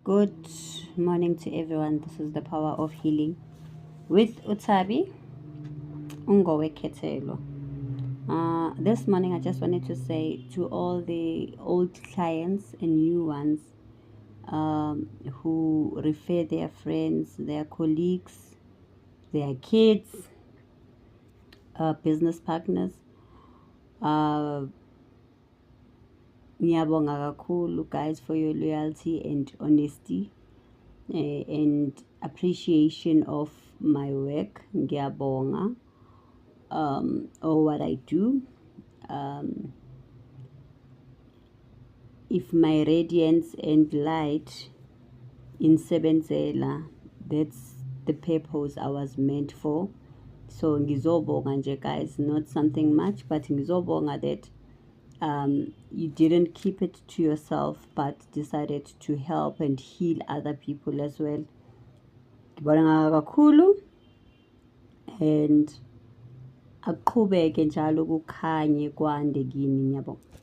Good morning to everyone. This is the power of healing with Utabi Ungowe Ketelo. This morning, I just wanted to say to all the old clients and new ones who refer their friends, their colleagues, their kids, business partners. Ngiyabonga kakhulu guys for your loyalty and honesty and appreciation of my work. Ngiyabonga. Or what I do. If my radiance and light in Sebenzela, that's the purpose I was meant for. So ngizobonga nje guys, not something much, but ngizobonga that you didn't keep it to yourself, but decided to help and heal other people as well. Ngibonga kakhulu and akuqhubeke njalo kukhanye kwande kini, ngiyabonga.